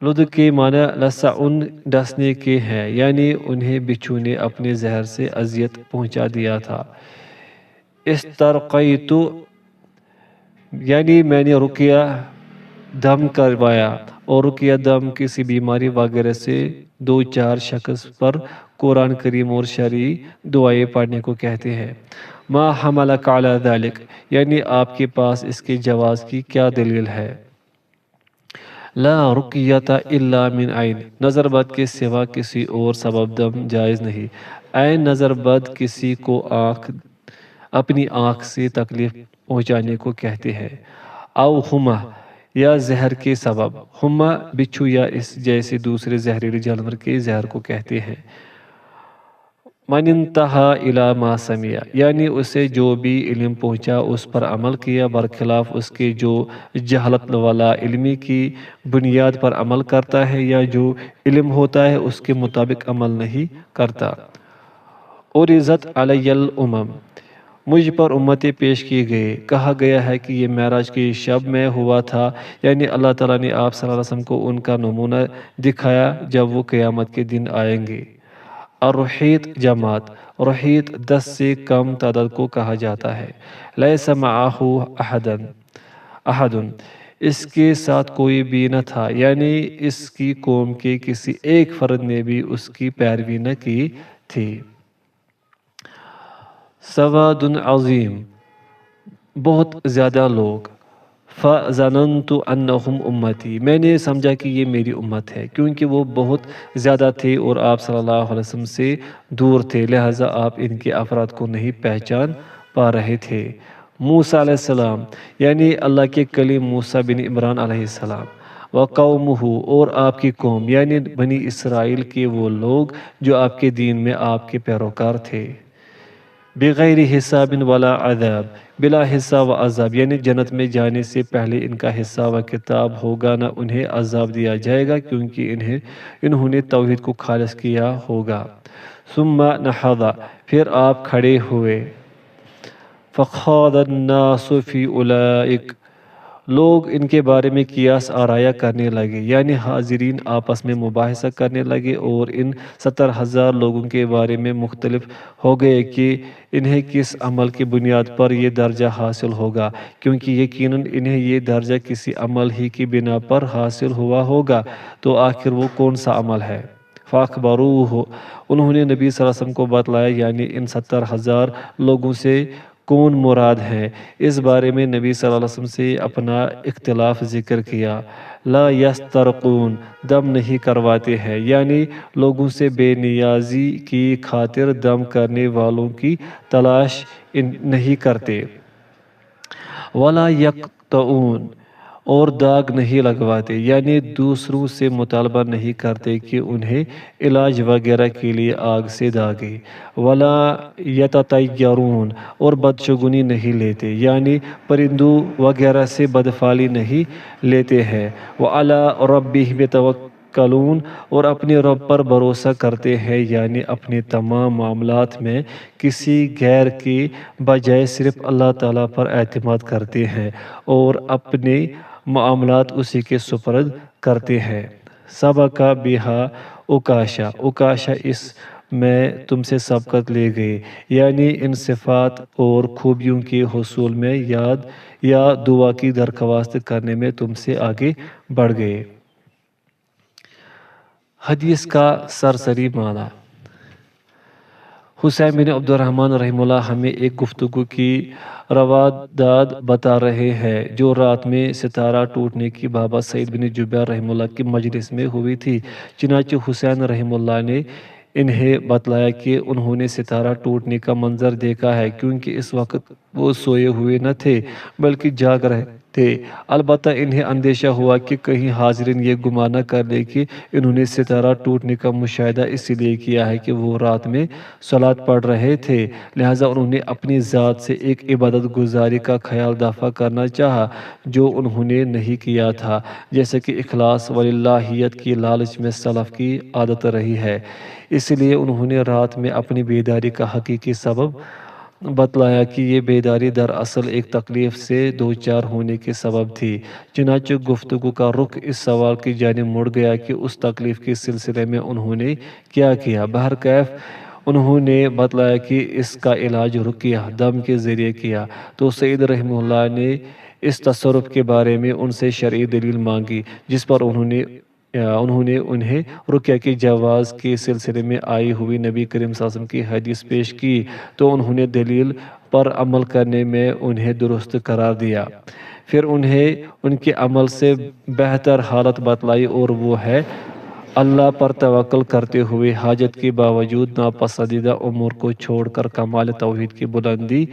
لدغ کے معنی لسعن، ڈسنے کے ہیں، یعنی انہیں بچھو نے اپنے زہر سے اذیت پہنچا دیا تھا۔ استرقیت، یعنی میں نے رقیہ دم کروایا، اور رقیہ دم کسی بیماری وغیرہ سے دو چار شخص پر قرآن کریم اور شرعی دعائیں پڑھنے کو کہتے ہیں۔ ما حملک علی ذلک، یعنی آپ کے پاس اس کے جواز کی کیا دلیل ہے؟ لا رقیۃ الا من عین، نظر بد کے سوا کسی اور سبب دم جائز نہیں۔ عین نظر بد کسی کو اپنی آنکھ سے تکلیف پہنچانے کو کہتے ہیں۔ او حمہ، یا زہر کے سبب، حمہ بچھو یا اس جیسے دوسرے زہریلے جانور کے زہر کو کہتے ہیں۔ من انتہا الی ما سمع، یعنی اسے جو بھی علم پہنچا اس پر عمل کیا، برخلاف اس کے جو جہالت والا علمی کی بنیاد پر عمل کرتا ہے، یا جو علم ہوتا ہے اس کے مطابق عمل نہیں کرتا۔ عرضت علی الامم، مجھ پر امتیں پیش کی گئی۔ کہا گیا ہے کہ یہ معراج کی شب میں ہوا تھا، یعنی اللہ تعالیٰ نے آپ صلی اللہ علیہ وسلم کو ان کا نمونہ دکھایا جب وہ قیامت کے دن آئیں گے۔ الرحیت جماعت، رحیت 10 سے کم تعداد کو کہا جاتا ہے۔ لیس معہ احدن، اس کے ساتھ کوئی بھی نہ تھا، یعنی اس کی قوم کے کسی ایک فرد نے بھی اس کی پیروی نہ کی تھی۔ سواد عظیم، بہت زیادہ لوگ۔ فَظَنَنْتُ أَنَّهُمْ أُمَّتِي، میں نے سمجھا کہ یہ میری امت ہے، کیونکہ وہ بہت زیادہ تھے اور آپ صلی اللہ علیہ وسلم سے دور تھے، لہٰذا آپ ان کے افراد کو نہیں پہچان پا رہے تھے۔ موسیٰ علیہ السلام، یعنی اللہ کے کلیم موسیٰ بن عمران علیہ السلام۔ وَقَوْمُهُ، اور آپ کی قوم، یعنی بنی اسرائیل کے وہ لوگ جو آپ کے دین میں آپ کے پیروکار تھے۔ بغیر حساب ولا عذاب، بلا حساب و عذاب، یعنی جنت میں جانے سے پہلے ان کا حساب و کتاب ہوگا، نہ انہیں عذاب دیا جائے گا کیونکہ انہوں نے توحید کو خالص کیا ہوگا۔ ثم نہض، پھر آپ کھڑے ہوئے۔ فخاض الناس فی اولئک، لوگ ان کے بارے میں قیاس آرایا کرنے لگے، یعنی حاضرین آپس میں مباحثہ کرنے لگے اور ان 70,000 لوگوں کے بارے میں مختلف ہو گئے کہ انہیں کس عمل کی بنیاد پر یہ درجہ حاصل ہوگا، کیونکہ یقیناً انہیں یہ درجہ کسی عمل ہی کی بنا پر حاصل ہوا ہوگا، تو آخر وہ کون سا عمل ہے؟ فَأَخْبَرُوهُ، انہوں نے نبی صلی اللہ علیہ وسلم کو بتلایا، یعنی ان 70,000 لوگوں سے کون مراد ہیں۔ اس بارے میں نبی صلی اللہ علیہ وسلم سے اپنا اختلاف ذکر کیا۔ لا یسترقون، دم نہیں کرواتے ہیں، یعنی لوگوں سے بے نیازی کی خاطر دم کرنے والوں کی تلاش نہیں کرتے۔ ولا یقطعون، اور داغ نہیں لگواتے، یعنی دوسروں سے مطالبہ نہیں کرتے کہ انہیں علاج وغیرہ کے لیے آگ سے داغے۔ ولا یتطیرون، اور بدشگونی نہیں لیتے، یعنی پرندوں وغیرہ سے بدفعلی نہیں لیتے ہیں۔ وعلی ربہم یتوکلون، اور اپنے رب پر بھروسہ کرتے ہیں، یعنی اپنے تمام معاملات میں کسی غیر کے بجائے صرف اللہ تعالیٰ پر اعتماد کرتے ہیں اور اپنے معاملات اسی کے سپرد کرتے ہیں۔ سبق بہا عکاشہ، عکاشہ اس میں تم سے سبقت لے گئے، یعنی ان صفات اور خوبیوں کے حصول میں یاد یا دعا کی درخواست کرنے میں تم سے آگے بڑھ گئے۔ حدیث کا سرسری معنی۔ حسین بن عبد الرحمن رحمہ اللہ ہمیں ایک گفتگو کی رواداد بتا رہے ہیں جو رات میں ستارہ ٹوٹنے کی بابا سعید بن جبیر رحمہ اللہ کی مجلس میں ہوئی تھی۔ چنانچہ حسین رحمہ اللہ نے انہیں بتلایا کہ انہوں نے ستارہ ٹوٹنے کا منظر دیکھا ہے، کیونکہ اس وقت وہ سوئے ہوئے نہ تھے بلکہ جاگ رہے تھے۔ البتہ انہیں اندیشہ ہوا کہ کہیں حاضرین یہ گمان نہ کر لیں کہ انہوں نے ستارہ ٹوٹنے کا مشاہدہ اس لیے کیا ہے کہ وہ رات میں صلاۃ پڑھ رہے تھے، لہٰذا انہوں نے اپنی ذات سے ایک عبادت گزاری کا خیال دفع کرنا چاہا جو انہوں نے نہیں کیا تھا، جیسے کہ اخلاص واللہیت کی لالچ میں سلف کی عادت رہی ہے۔ اس لیے انہوں نے رات میں اپنی بیداری کا حقیقی سبب بتلایا کہ یہ بیداری دراصل ایک تکلیف سے دوچار ہونے کے سبب تھی۔ چنانچہ گفتگو کا رخ اس سوال کی جانب مڑ گیا کہ اس تکلیف کے سلسلے میں انہوں نے کیا کیا۔ بہرکیف انہوں نے بتلایا کہ اس کا علاج رقیہ دم کے ذریعے کیا، تو سعید رحمہ اللہ نے اس تصرف کے بارے میں ان سے شرعی دلیل مانگی، جس پر انہوں نے انہیں رقیہ کے جواز کے سلسلے میں آئی ہوئی نبی کریم صلی اللہ علیہ وسلم کی حدیث پیش کی، تو انہوں نے دلیل پر عمل کرنے میں انہیں درست قرار دیا۔ پھر انہیں ان کے عمل سے بہتر حالت بتلائی، اور وہ ہے اللہ پر توکل کرتے ہوئے حاجت کے باوجود ناپسندیدہ امور کو چھوڑ کر کمال توحید کی بلندی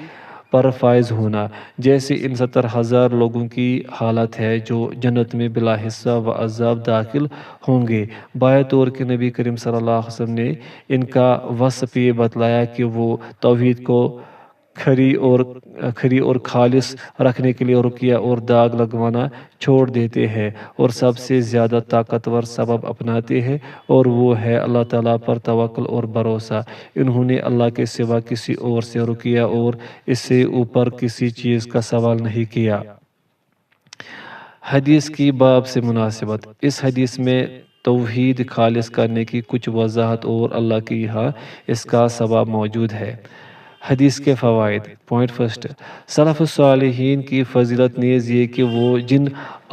پر فائز ہونا، جیسے ان 70,000 لوگوں کی حالت ہے جو جنت میں بلا حساب و عذاب داخل ہوں گے۔ بائیں طور کہ نبی کریم صلی اللہ علیہ وسلم نے ان کا وصف یہ بتلایا کہ وہ توحید کو کھری اور خالص رکھنے کے لیے رقیہ اور داغ لگوانا چھوڑ دیتے ہیں اور سب سے زیادہ طاقتور سبب اپناتے ہیں، اور وہ ہے اللہ تعالیٰ پر توکل اور بھروسہ۔ انہوں نے اللہ کے سوا کسی اور سے رقیہ اور اس سے اوپر کسی چیز کا سوال نہیں کیا۔ حدیث کی باب سے مناسبت۔ اس حدیث میں توحید خالص کرنے کی کچھ وضاحت اور اللہ کے یہاں اس کا ثواب موجود ہے۔ حدیث کے فوائد۔ پوائنٹ فرسٹ، سلف صالحین کی فضیلت نیز یہ کہ وہ جن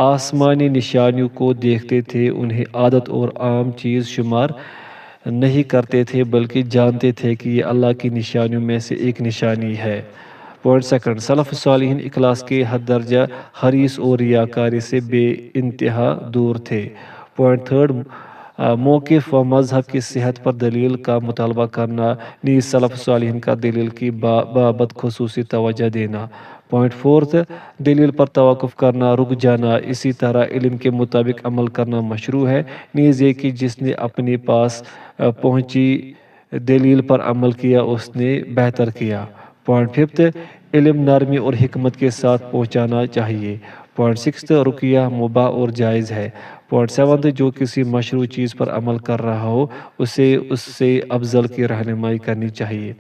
آسمانی نشانیوں کو دیکھتے تھے انہیں عادت اور عام چیز شمار نہیں کرتے تھے، بلکہ جانتے تھے کہ یہ اللہ کی نشانیوں میں سے ایک نشانی ہے۔ پوائنٹ سیکنڈ، سلف صالحین اخلاص کے حد درجہ حریص اور ریاکاری سے بے انتہا دور تھے۔ پوائنٹ تھرڈ، موقف و مذہب کی صحت پر دلیل کا مطالبہ کرنا نیز سلف صالحین کا دلیل کی بابت خصوصی توجہ دینا۔ پوائنٹ فورتھ، دلیل پر توقف کرنا رک جانا، اسی طرح علم کے مطابق عمل کرنا مشروع ہے، نیز یہ کہ جس نے اپنے پاس پہنچی دلیل پر عمل کیا اس نے بہتر کیا۔ پوائنٹ ففتھ، علم نرمی اور حکمت کے ساتھ پہنچانا چاہیے۔ پوائنٹ سکستھ، رقیہ مباح اور جائز ہے۔ پوائنٹ سیونتھ، جو کسی مشروع چیز پر عمل کر رہا ہو اسے اس سے افضل کی رہنمائی کرنی چاہیے۔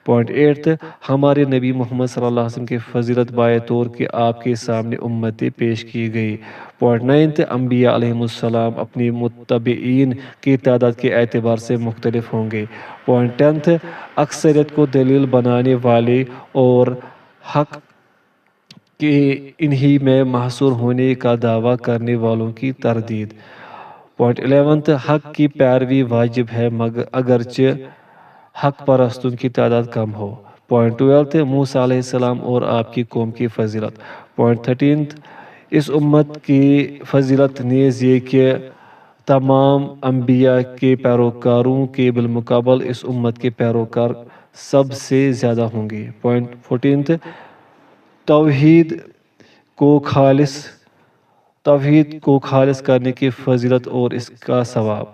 پوائنٹ ایٹھ، ہمارے نبی محمد صلی اللہ علیہ وسلم کی فضیلت بائے طور کہ آپ کے سامنے امتیں پیش کی گئی۔ پوائنٹ نائنتھ، انبیاء علیہم السلام اپنی متبعین کی تعداد کے اعتبار سے مختلف ہوں گے۔ پوائنٹ ٹینتھ، اکثریت کو دلیل بنانے والے اور حق کے انہی میں محصور ہونے کا دعویٰ کرنے والوں کی تردید۔ پوائنٹ الیونتھ، حق کی پیروی واجب ہے اگرچہ حق پرستوں کی تعداد کم ہو۔ پوائنٹ ٹویلتھ، موسیٰ علیہ السلام اور آپ کی قوم کی فضیلت۔ پوائنٹ تھرٹینتھ، اس امت کی فضیلت نیز یہ کہ تمام انبیاء کے پیروکاروں کے بالمقابل اس امت کے پیروکار سب سے زیادہ ہوں گے۔ پوائنٹ فورٹینتھ، توحید کو خالص کرنے کی فضیلت اور اس کا ثواب۔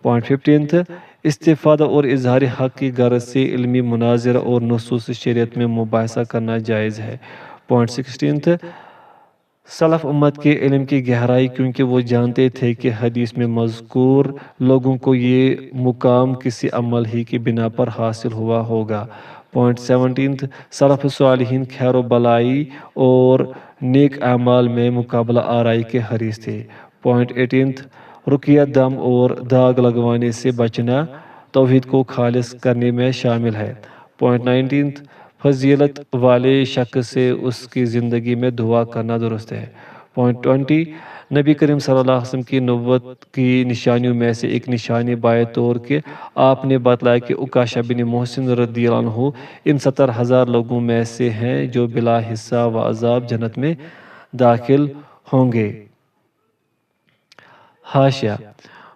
پوائنٹ ففٹینتھ، استفادہ اور اظہار حق کی غرض سے علمی مناظرہ اور نصوص شریعت میں مباحثہ کرنا جائز ہے۔ پوائنٹ سکسٹینتھ، سلف امت کے علم کی گہرائی، کیونکہ وہ جانتے تھے کہ حدیث میں مذکور لوگوں کو یہ مقام کسی عمل ہی کی بنا پر حاصل ہوا ہوگا۔ پوائنٹ سیونٹینتھ، سلف صالحین خیر و بلائی اور نیک اعمال میں مقابلہ آرائی کے حریص تھے۔ پوائنٹ ایٹینتھ، رقیہ دم اور داغ لگوانے سے بچنا توحید کو خالص کرنے میں شامل ہے۔ پوائنٹ نائنٹینتھ، فضیلت والے شخص سے اس کی زندگی میں دعا کرنا درست ہے۔ پوائنٹ 20، نبی کریم صلی اللہ علیہ وسلم کی نبوت کی نشانیوں میں سے ایک نشانی بائے طور کہ آپ نے بتلایا کہ عکاشہ بن محسن رضی اللہ عنہ ان 70,000 لوگوں میں سے ہیں جو بلا حساب و عذاب جنت میں داخل ہوں گے۔ حاشیہ،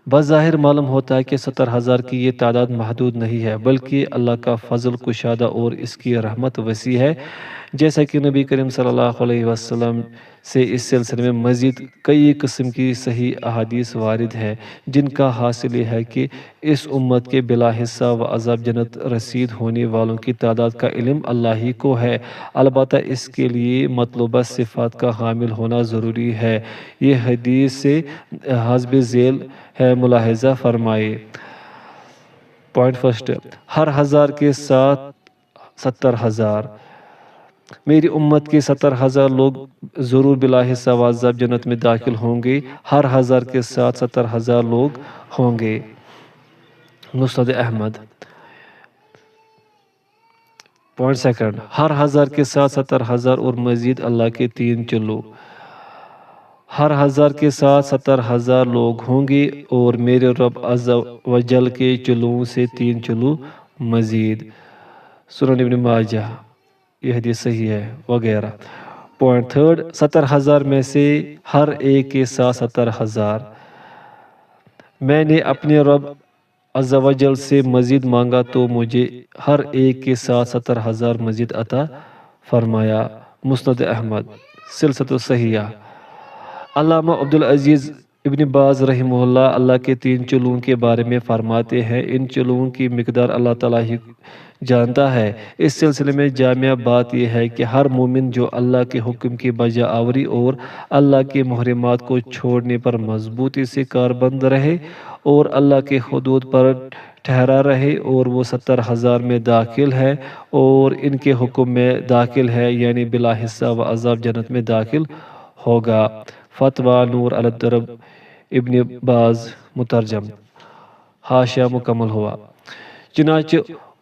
بظاہر معلوم ہوتا ہے کہ 70,000 کی یہ تعداد محدود نہیں ہے، بلکہ اللہ کا فضل کشادہ اور اس کی رحمت وسیع ہے، جیسا کہ نبی کریم صلی اللہ علیہ وسلم سے اس سلسلے میں مزید کئی قسم کی صحیح احادیث وارد ہیں، جن کا حاصل یہ ہے کہ اس امت کے بلا حساب و عذاب جنت رسید ہونے والوں کی تعداد کا علم اللہ ہی کو ہے، البتہ اس کے لیے مطلوبہ صفات کا حامل ہونا ضروری ہے۔ یہ حدیث سے حسب ذیل ہے، ملاحظہ فرمائے۔ پوائنٹ فرسٹ، ہر 1000 کے ساتھ 70,000، میری امت کے 70,000 لوگ ضرور بلا حساب و عذاب جنت میں داخل ہوں گے، ہر 1000 کے ساتھ 70,000 لوگ ہوں گے۔ مسند احمد۔ پوائنٹ سیکنڈ، ہر 1000 کے ساتھ 70,000 اور مزید اللہ کے 3 چلو، ہر 1000 کے ساتھ 70,000 لوگ ہوں گے اور میرے رب عز و جل کے چلوؤں سے 3 چلو مزید۔ سنن ابن ماجہ، یہ حدیث صحیح ہے، وغیرہ۔ پوائنٹ تھرڈ، 70,000 میں سے ہر ایک کے ساتھ 70,000، میں نے اپنے رب عز و جل سے مزید مانگا تو مجھے ہر ایک کے ساتھ 70,000 مزید عطا فرمایا۔ مسند احمد، سلسلۃ صحیحہ۔ علامہ عبدالعزیز ابن باز رحمہ اللہ اللہ کے 3 چلوؤں کے بارے میں فرماتے ہیں، ان چلوؤں کی مقدار اللہ تعالیٰ ہی جانتا ہے۔ اس سلسلے میں جامع بات یہ ہے کہ ہر مومن جو اللہ کے حکم کی بجا آوری اور اللہ کے محرمات کو چھوڑنے پر مضبوطی سے کاربند رہے اور اللہ کے حدود پر ٹھہرا رہے اور وہ 70,000 میں داخل ہے اور ان کے حکم میں داخل ہے، یعنی بلا حصہ و عذاب جنت میں داخل ہوگا۔ فتویٰ نور علی الدرب ابن باز مترجم۔ حاشیہ مکمل ہوا۔ چنانچہ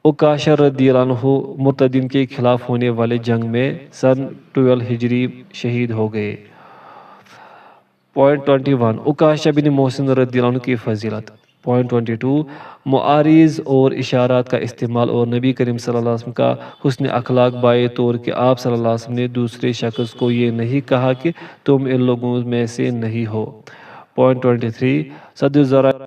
عکاشہ رضی اللہ عنہ مرتدین کے خلاف ہونے والے جنگ میں سن 12 ہجری شہید ہو گئے۔ پوائنٹ 21 عکاشہ بن محسن رضی اللہ عنہ کی فضیلت۔ پوائنٹ 22 معارض اور اشارات کا استعمال اور نبی کریم صلی اللہ علیہ وسلم کا حسن اخلاق بائے طور کہ آپ صلی اللہ علیہ وسلم نے دوسرے شخص کو یہ نہیں کہا کہ تم ان لوگوں میں سے نہیں ہو۔ پوائنٹ 23 صد الذرائع